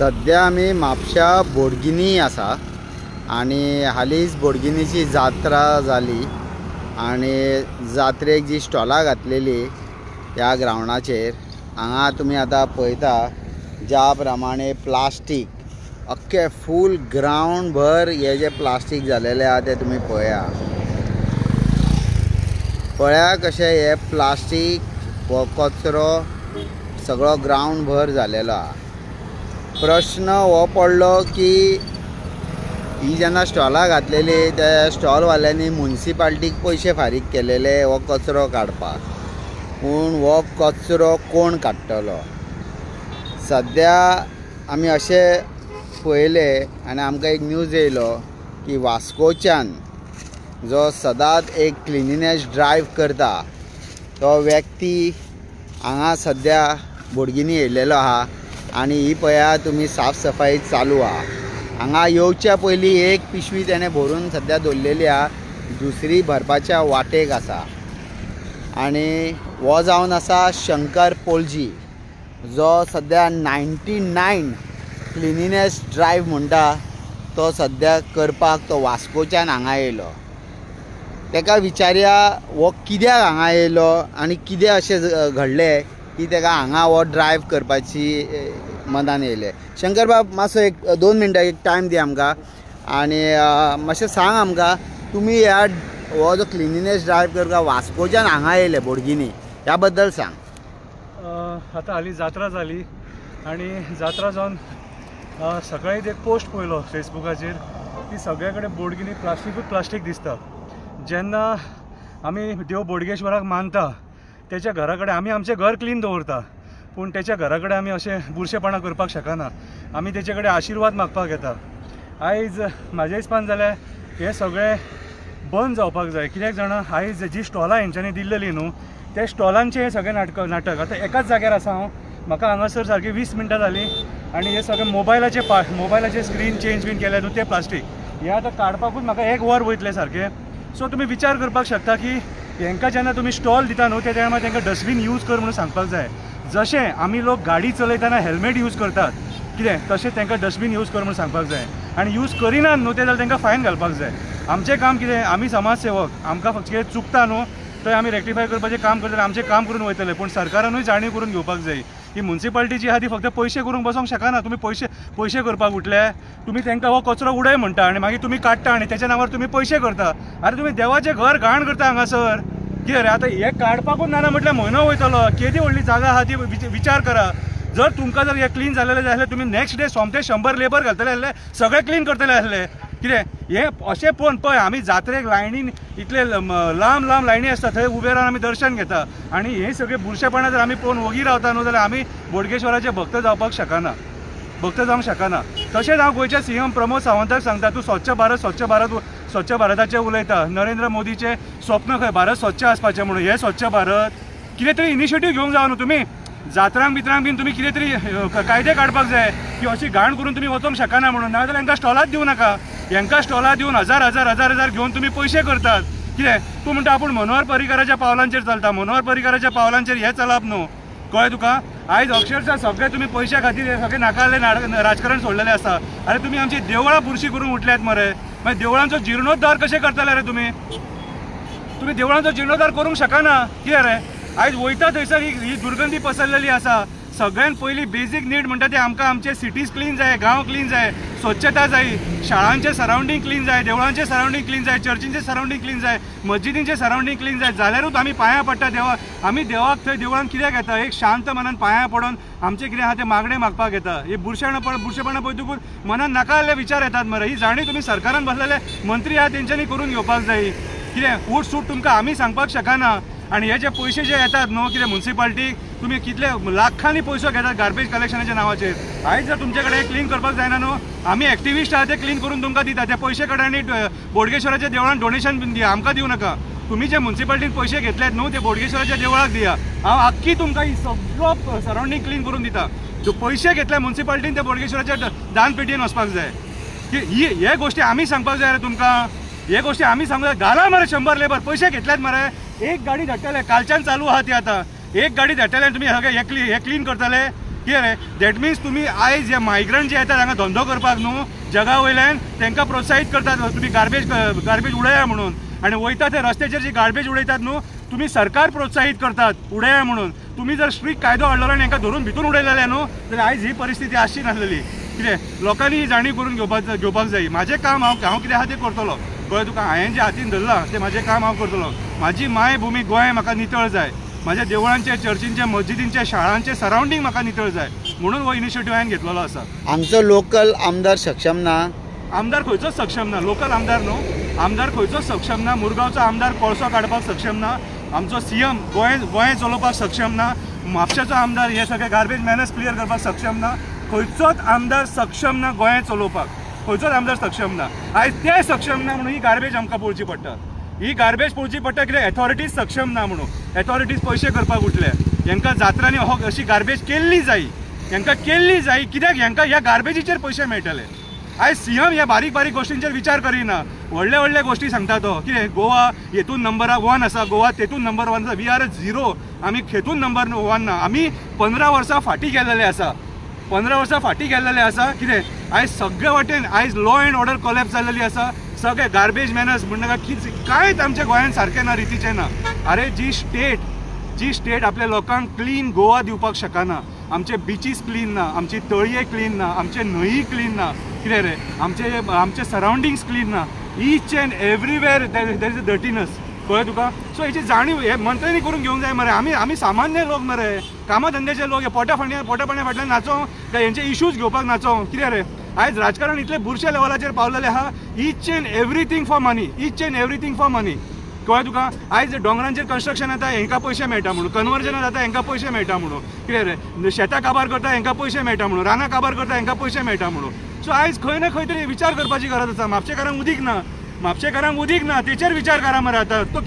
सध्या आमी म्हापशा बोडगिनी आसा आणि हालींच बोडगिनीची जात्रा जाली आणि जात्रेक जी स्टॉलां घातलेली ह्या ग्राउंडाचेर हांगा तुमी आतां पळयता ज्या प्रमाणे प्लास्टीक अख्खे फूल ग्राउंड भर हे जे प्लास्टीक जालेले आहा ते तुमी पळया कशें हे प्लास्टीक हो कचरो सगळो ग्राउंड भर जालेलो आहा। प्रश्न हो पडलो की ही जेन्ना स्टॉलां घातलेली त्या स्टॉलवाल्यांनी म्युनिसिपाल्टीक पयशे फारीक केलेले हो कचरो काडपाक, पूण हो कचरो कोण काडटलो? सद्या आमी अशें पळयले आनी आमकां एक न्यूज येयलो की वास्कोच्यान जो सदांच एक क्लिनिनेस ड्रायव्ह करता तो व्यक्ती हांगा सद्या बोडगिनी येयलेलो आहा आणि ही पळया तुमी साफ सफाई चालू आहा। हांगा येवच्या पयलीं एक पिशवी तेणें भरून सद्या दवरलेली आहा, दुसरी भरपाच्या वाटेक आसा। आणि हो जावन आसा शंकर पोलजी जो सद्या 99 क्लिनिनेस ड्रायव्ह म्हणटा तो सद्या करपाक तो वास्कोच्यान हांगा येयलो। तेका विचारया हो कित्याक हांगा येयलो आनी कितें अशें घडलें की तेका हांगा हो ड्रायव्ह करपाची मनान येयलें। शंकर बाब मातसो एक 2 मिनटां एक टायम दी आमकां आनी मातशें सांग आमकां तुमी ह्या हो जो क्लिनिनेस ड्रायव्ह करपाक वास्कोच्यान हांगा येयले बोडगिनी ह्या बद्दल सांग। आतां हालीं जात्रा जाली आनी जात्रा जावन सकाळींच एक पोस्ट पळयलो फेसबुकाचेर की सगळे कडेन बोडगिनी प्लास्टीक दिसता। जेन्ना आमी देव बोडगेश्वराक मानता तेच्या घरा कडेन आमी आमचें घर क्लीन दवरता, पूण तेच्या घरा कडेन आमी अशें बुरशेपणां करपाक शकना। आमी तेचे कडेन आशिर्वाद मागपाक येता। आयज म्हाज्या हिसपान जाल्यार हे सगळें बंद जावपाक जाय। कित्याक जाणा आयज जी स्टॉलां हेंच्यांनी दिल्लेली न्हू त्या स्टॉलांचें हें सगळें नाटक आतां एकाच जाग्यार आसा हांव, म्हाका हांगासर सारकी 20 मिनटां जालीं आनी हे सगळें मोबायलाचे स्क्रीन चेंज बीन केले न्हू ते प्लास्टीक हे आतां काडपाकूच म्हाका 1 वर वयतलें सारकें। सो तुमी विचार करपाक शकता की हांकां जेन्ना तुमी स्टॉल दिता न्हू त्या टायमार तांकां डस्टबीन यूज कर म्हणून सांगपाक जाय। जशें आमी लोक गाडी चलयतना हेल्मेट यूज करतात कितें तशें तांकां डस्टबीन यूज कर म्हणून सांगपाक जाय आनी यूज करिनात न्हू ते जाल्यार तांकां फायन घालपाक जाय। आमचें काम कितें, आमी समाज सेवक आमकां फक्त कितें चुकता न्हू थंय आमी रेक्टिफाय करपाचें काम करतले, आमचें काम करून वयतले, पूण सरकारानूय जाणीव करून घेवपाक जाय ही म्युनिसिपाल्टी जी आहा ती फक्त पयशे करूंक बसोंक शकना। तुमी पयशे करपाक उठले, तुमी तांकां हो कचरो उडय म्हणटा आनी मागीर तुमी काडटा आनी तेच्या नांवार तुमी पयशे करता। अरे तुमी देवाचें घर घाण करता हांगासर कितें रे? आतां हे काडपाकूच ना म्हटल्यार म्हयनो वयतलो। केदी व्हडली जागा आहा ती विचार करा। जर तुमकां जर हे क्लीन जालेलें जाय जाल्यार तुमी नेक्स्ट डे सोमते 100 लेबर घालतले आसले, सगळे क्लीन करतले आसले कितें? हे अशें पळोवन पळय आमी जात्रेक लायनीन इतले लांब लायनी आसता थंय उबे रावन आमी दर्शन घेता आनी हे सगळे बुरशेपणां जर आमी पळोवन वगी रावता न्हू जाल्यार आमी बोडगेश्वराचे भक्त जावपाक जावंक शकना। तशेंच हांव गोंयच्या CM प्रमोद सावंताक सांगता तूं स्वच्छ भारताचें उलयता। नरेंद्र मोदीचें स्वप्न खंय भारत स्वच्छ आसपाचें म्हणून हे स्वच्छ भारत कितें तरी इनिशिएटीव घेवंक जाय न्हू तुमी। जात्रांक बीन तुमी कितें तरी कायदे काडपाक जाय की अशी घाण करून तुमी वचोंक शकना म्हणून, नाजाल्यार हांकां स्टॉलाच दिवं नाका। हांकां स्टॉलां दिवन हजार घेवन तुमी पयशे करतात कितें? तूं म्हणटा आपूण मनोहर पर्रीकाराच्या पावलांचेर चलता, मनोहर पर्रीकाराच्या पावलांचेर हें चलप न्हू कळ्ळें तुका? आयज अक्षरशः सगळे तुमी पयशा खातीर हे सगळे नाकाल्ले राजकारण सोडलेलें आसा। अरे तुमी आमची देवळां बुरशी करून उठल्यात मरे, मागीर देवळांचो जिर्णोद्धार कशें करतले रे तुमी देवळांचो जिर्णोद्धार करूंक शकना कितें रे? आयज वयता थंयसर ही दुर्गंधी पसरलेली आसा। सगळ्यान पयलीं बेजीक नीड म्हणटा ते आमकां आमचे सिटीज क्लीन जाय, गांव क्लीन जाय, स्वच्छता जाय, शाळांचे सरावंडींग क्लीन जाय, देवळांचे सरावंडींग क्लीन जाय, चर्चींचे सरावंडींग क्लीन जाय, मस्जिदींचे सरावंडींग क्लीन जाय, जाल्यारूच आमी पांयां पडटा देवाक। आमी देवाक थंय देवळान कित्याक येता? एक शांत मनान पांयां पडोन आमचें कितें आहा तें मागणें मागपाक येता। ही बुरशेपणां पळयतकूच मनान नाकाल्ले विचार येतात मरे। ही जाणीव तुमी सरकारान बसलेले मंत्री आहा तेंच्यांनी करून घेवपाक जाय कितें? उठ सूट तुमकां आमी सांगपाक शकना। आनी हे जे पयशे जे येतात न्हू कितें म्युनिसिपाल्टीक तुमी कितले लाखांनी पयसो घेतात गार्बेज कलेक्शनाच्या नांवाचेर। आयज जर तुमचे कडेन क्लीन करपाक जायना न्हू आमी एक्टिविस्ट आहा ते क्लीन करून तुमकां दिता, ते पयशे काडा आनी बोडगेश्वराच्या देवळान डोनेशन बीन दिया, आमकां दिवं नाका। तुम्ही जे म्युनिसिपाल्टीन पैसे घेतलेत न्हू ते बोडगेश्वराच्या देवळाक दिया। हांव आख्खी तुमकां ही सगळो सरावंडींग क्लीन करून दिता। जो पैसे घेतले म्युनिसिपाल्टीन ते बोडगेश्वराच्या दान पेटयेन वचपाक जाय की हे गोष्टी आमी सांगपाक जाय रे तुमकां। हे गोष्टी आमी सांगूं घाला मरे 100 लेबर पैसे घेतलेत मरे। एक गाडी धाडटले कालच्यान चालू आहा ती आतां एक गाडी धाडटले तुमी हे क्लीन करतले कितें रे दॅट मिन्स तुमी आयज जे मायग्रंट जे येतात हांगा धंदो करपाक न्हू जगा वयल्यान तांकां प्रोत्साहीत करतात तुमी गार्बेज उडया म्हणून आनी वयता ते रस्त्याचेर जी गार्बेज उडयतात न्हू तुमी सरकार प्रोत्साहीत करतात उडया म्हणून तुमी जर स्ट्रिक्ट कायदो हाडलो आनी हांकां धरून भितून उडयलेले न्हू जाल्यार आयज ही परिस्थिती आसची नासलेली कितें लोकांनी ही जाणीव करून घेवपाक जाय म्हाजें काम हांव कितें आहा तें करतलो गोंय तुका हांवें जें हातीन धरलां तें म्हाजें काम हांव करतलो म्हाजी मायभुमी गोंय म्हाका नितळ जाय म्हाज्या देवळांचे चर्चींचे मस्जिदींचे शाळांचे सरावंडींग म्हाका नितळ जाय म्हणून हो इनिशिएटीव हांवें घेतलेलो आसा आमचो लोकल आमदार सक्षम ना आमदार खंयचोच सक्षम ना लोकल आमदार न्हू आमदार खंयचोच सक्षम ना मुरगांवचो आमदार कोळसो काडपाक सक्षम ना आमचो सीएम गोंय चलोवपाक सक्षम ना म्हापशेचो आमदार हे सगळे गार्बेज मॅनर्स क्लियर करपाक सक्षम ना खंयचोच आमदार सक्षम ना गोंय चलोवपाक खंयचोच आमदार सक्षम ना आयज ते सक्षम ना म्हणून ही गार्बेज आमकां पळोवची पडटा ही गार्बेज पळोवची पडटा कित्याक एथॉरिटीज सक्षम ना म्हणून एथॉरिटीज पयशे करपाक उठले हांकां जात्रांनी अशी गार्बेज केल्ली जायी हांकां केल्ली जायी कित्याक हांकां ह्या गार्बेजीचेर पयशे मेळटले आयज सीएम ह्या बारीक बारीक गोश्टींचेर विचार करिना व्हडले गोश्टी सांगता तो कितें गोवा हेतून नंबराक 1 आसा गोवा तेतून नंबर 1 आसा वी आर 0 आमी हेतून नंबर 1 ना आमी 15 वर्सां फाटीं गेल्लेले आसा 15 वर्सां फाटीं गेल्लेले आसा कितें आयज सगळे वाटेन आयज लॉ एंड ऑर्डर कोलॅप्स जाल्लेली आसा सगळे गार्बेज मॅनर्स म्हणनाका कांयच आमच्या गोंयांत सारकें ना रितीचें ना अरे जी स्टेट आपल्या लोकांक क्लीन गोवा दिवपाक शकना आमचे बिचीस क्लीन ना आमची तळये क्लीन ना आमचे न्हंयी क्लीन ना कितें रे आमचे सरावंडिंग्स क्लीन ना each and everywhere there is a dirtiness कळ्ळें तुका सो हेची जाणीव हे मंत्र्यांनी करून घेवंक जाय मरे आमी सामान्य लोक मरे कामधंद्याचे लोक हे पोटा पाण्या फाटल्यान नाचों काय हेंचे इश्यूज घेवपाक नाचों कितें रे आयज राजकारण इतले बुरशे लेवलाचेर पावलेले आहा ईच एंड एवरीथींग फॉर मनी कळ्ळें तुका आयज दोंगरांचेर कन्स्ट्रक्शन जाता हांकां पयशे मेळटा म्हणून कन्वर्जन जाता हांकां पयशे मेळटा म्हणून कितें रे शेतां काबार करता हांकां पयशे मेळटा म्हणून रानां काबार करता हांकां पयशे मेळटा म्हणून सो आयज खंय ना खंय तरी विचार करपाची गरज आसा म्हापशेकारांक उदीक ना तेचेर विचार करा मरे आतां तो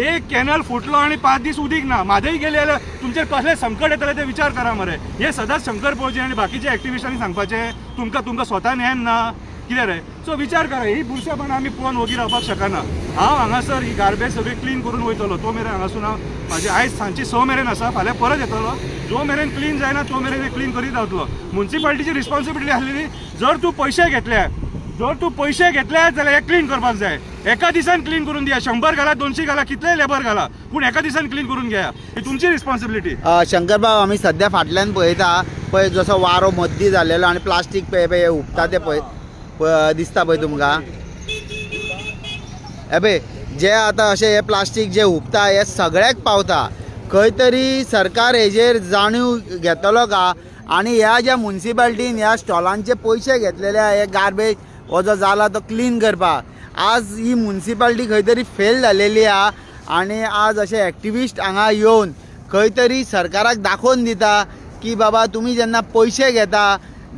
एक कॅनल फुटलो आनी 5 दीस उदीक ना म्हादय गेले जाल्यार तुमचेर कसले संकट येतले ते विचार करा मरे हे सदांच शंकर पळोवचे आनी बाकीच्या एक्टिविस्टांनी सांगपाचें तुमकां स्वता न्यान ना कितें रे सो विचार करा ही बुरशेपणां आमी पळोवन वोगी रावपाक शकना हांव हांगासर ही गार्बेज सगळी क्लीन करून वयतलो तो मेरेन हांगासून हांव म्हाजे आयज सांजची 6 मेरेन आसा फाल्यां परत येतलो जो मेरेन क्लीन जायना तो मेरेन क्लीन करीत रावतलो म्युन्सिपालिटीची रिस्पॉन्सिबिलिटी आसलेली जर तूं पयशे घेतले जाल्यार हे क्लीन करपाक जाय एका दिसान क्लीन करून दिया 100 घाला 200 घाला कितले लेबर घाला पूण एका दिसान क्लीन करून घ्या ही तुमची रिस्पॉन्सिबिलिटी शंकरबाब आमी सध्या फाटल्यान पळयता पळय जसो वारो मद्दी जाल्लेलो आनी प्लास्टीक पळय उपता ते पळय दिसता पळय तुमकां पळय जे आतां अशें हे प्लास्टीक जे उपता हे सगळ्याक पावता खंय तरी सरकार हेजेर जाणीव घेतलो का आनी ह्या ज्या म्युन्सिपालिटीन ह्या स्टॉलांचे पयशे घेतलेले हे गार्बेज हो जो जाला तो क्लीन करपाक आज ही म्युन्सिपालिटी खंय तरी फेल जालेली आहा आनी आज अशे एक्टिविस्ट हांगा येवन खंय तरी सरकाराक दाखोवन दिता की बाबा तुमी जेन्ना पयशे घेता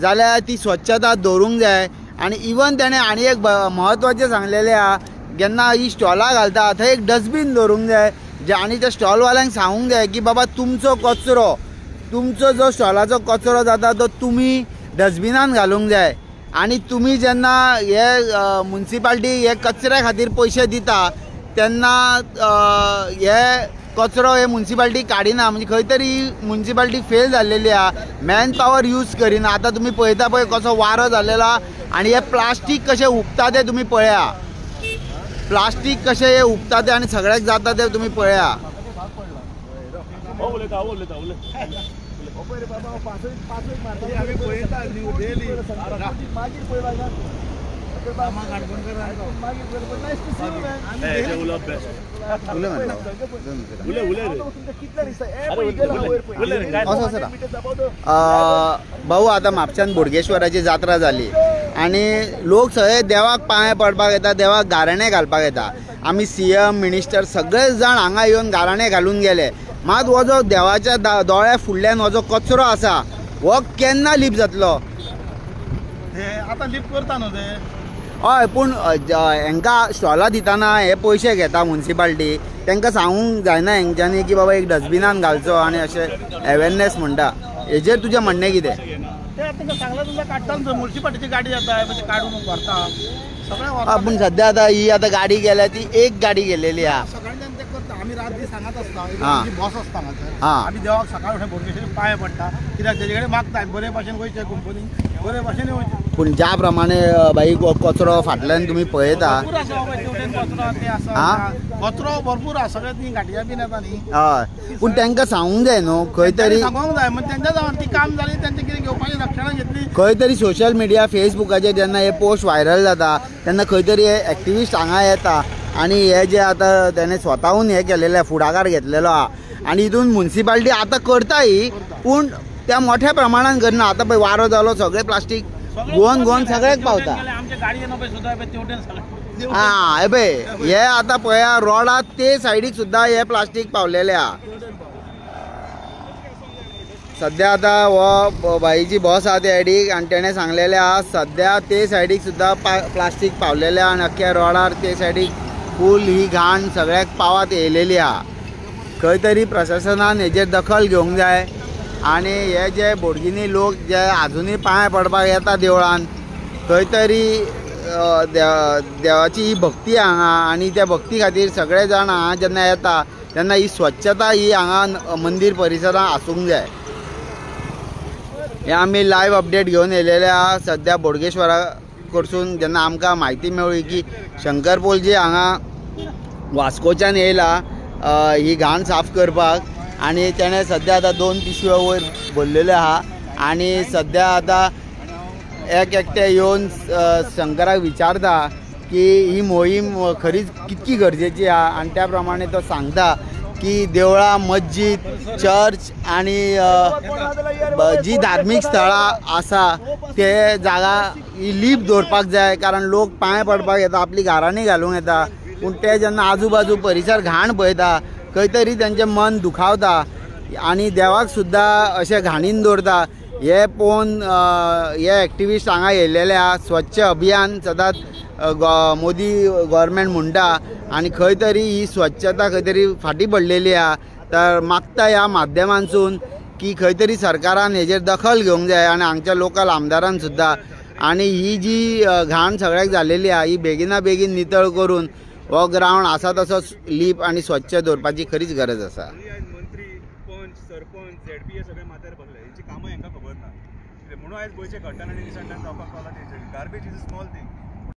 जाल्यार ती स्वच्छता दवरूंक जाय आनी इवन तेणें आनी एक म्हत्वाचें सांगलेलें आहा जेन्ना ही स्टॉलां घालता थंय एक डस्टबीन दवरूंक जाय जे आनी त्या स्टॉलवाल्यांक सांगूंक जाय की बाबा तुमचो जो स्टॉलाचो कचरो जाता तो तुमी डस्टबिनान घालूंक जाय आनी तुमी जेन्ना हे म्युन्सिपालिटी हे कचऱ्या खातीर पयशे दिता तेन्ना हे कचरो हे म्युन्सिपालिटी काडिना म्हणजे खंय तरी म्युन्सिपालिटी फेल जाल्लेली आहा मॅन पॉवर यूज करिना आतां तुमी पळयता पळय कसो वारो जाल्लेलो आनी हे प्लास्टीक कशें उपता ते तुमी पळया प्लास्टीक कशें हे उपता ते आनी सगळ्याक जाता ते तुमी पळया भाऊ आता म्हापशान बोडगेश्वराची जात्रा जाली आनी लोक सगळे देवाक पांय पडपाक येता देवाक गाराणे घालपाक येता आमी सीएम मिनिस्टर सगळे जाण हांगा येवन गाराणे घालून गेले मात हो जो देवाच्या दोळ्या फुडल्यान हो जो कचरो आसा हो केन्ना लिप जातलो आतां लिप करता न्हू ते हय पूण हांकां स्टॉलां दितना हे पयशे घेता म्युन्सिपालिटी तांकां सांगूंक जायना हेंच्यांनी की बाबा एक डस्टबिनान घालचो आनी अशें अवेरनेस म्हणटा हेजेर तुजें म्हणणें कितें ते तांकां सांगल्यार तुमकां काडटा म्युन्सिपालिटीची गाडी येता मागीर काडून व्हरता सगळें पूण सद्या आतां ही आतां गाडी गेल्या ती एक गाडी गेलेली आहा सगळ्यांनी ते करता आमी रात दीस सांगत असता हा. आमची बॉस असता हांगासर हा. आमी देवाक सकाळ उठून बोडगेश्वरी पांय पडटा कित्याक तेजे कडेन मागतात बरे भाशेन वयचे कंपनी बरे भाशेन वयचे पूण ज्या प्रमाणे बाई कचरो फाटल्यान तुमी पळयता भरपूर आसा बाबा तेवटेन कचरो ते हा? आसा कचरो भरपूर आसा सगळे ती गाडया बीन येता न्ही हय पूण तांकां सांगूंक जाय न्हू खंय तरी सांगूंक जाय मग त्यांच्या जावन ती काम जाली त्यांचे कितें घेवपाची रक्षणां घेतली खंय तरी सोशल मिडिया फेसबुकाचेर जेन्ना हे पोस्ट व्हायरल जाता तेन्ना खंय तरी हे एक्टिविस्ट हांगा येता आनी हे जे आतां तेणें स्वताहून हे केलेले फुडाकार घेतलेलो आहा आनी हितून म्युन्सिपाल्टी आतां करताय पूण त्या मोठ्या प्रमाणान करना आतां पळय वारो जालो सगळें प्लास्टीक गोवन सगळ्याक पावता आमच्या गाडयेन पळय सुद्दां पळय तेवटेन सगळें हा हे पळय हे आतां पळया रोडा ते सायडीक सुद्दां हे प्लास्टीक पावलेले आहा सध्या आता हो बाईची बॉस आहा त्या सायडीक आनी तेणें सांगलेलें आहा सध्या ते सायडीक सुद्दां प्लास्टीक पावलेलें आहा आनी अख्ख्या रोडार ते सायडीक फूल ही घाण सगळ्याक पावत येयलेली आहा खंय तरी प्रशासनान हेजेर दखल घेवंक जाय आनी हे जे बोडगिनी लोक जे आजुनूय पांय पडपाक येता देवळान खंय तरी देवाची ही भक्ती हांगा आनी त्या भक्ती खातीर सगळे जाण हांगा जेन्ना येता तेन्ना ही स्वच्छता ही हांगा मंदीर परिसरांत आसूंक जाय हे आमी लायव्ह अपडेट घेवन येयलेले आहा सध्या बोडगेश्वरा कडसून जेन्ना आमकां म्हायती मेळ्ळी की शंकरपोलजी हांगा वास्कोच्यान येयला ही घाण साफ करपाक आनी तेणें सध्या आतां 2 पिशव्यो वयर भरलेल्यो आहा आनी सध्या आतां एकटे येवन शंकराक विचारता की ही मोहीम खरीच कितकी गरजेची आहा आनी त्या प्रमाणे तो सांगता की देवळां मस्जीद चर्च आनी जी धार्मीक स्थळां आसा ते जागा ही लीप दवरपाक जाय कारण लोक पांय पडपाक येता आपली घरांनी घालूंक येता पूण ते जेन्ना आजूबाजू परिसर घाण पळयता खंय तरी तेंचें मन दुखावता आनी देवाक सुद्दां अशें घाणीन दवरता हे पळोवन हे एक्टिविस्ट हांगा येयलेले आहा स्वच्छ अभियान सदांच मोदी गव्हर्मेंट म्हणटा आनी खंय तरी ही स्वच्छता खंय तरी फाटीं पडलेली आहा तर मागता ह्या माध्यमांतसून की खंय तरी सरकारान हेजेर दखल घेवंक जाय आनी हांगच्या लोकल आमदारान सुद्दां आनी ही जी घाण सगळ्याक जालेली आहा ही बेगिना बेगीन नितळ करून हो ग्रावंड आसा तसोच लीप आनी स्वच्छ दवरपाची खरीच गरज आसा मंत्री पंच सरपंच ZP हे सगळे माथ्यार बसले हेची कामां हांकां खबर ना म्हणून आयज गोंयचे घडटना आनी निसंटान जावपाक पावला तेंचे garbage is a small thing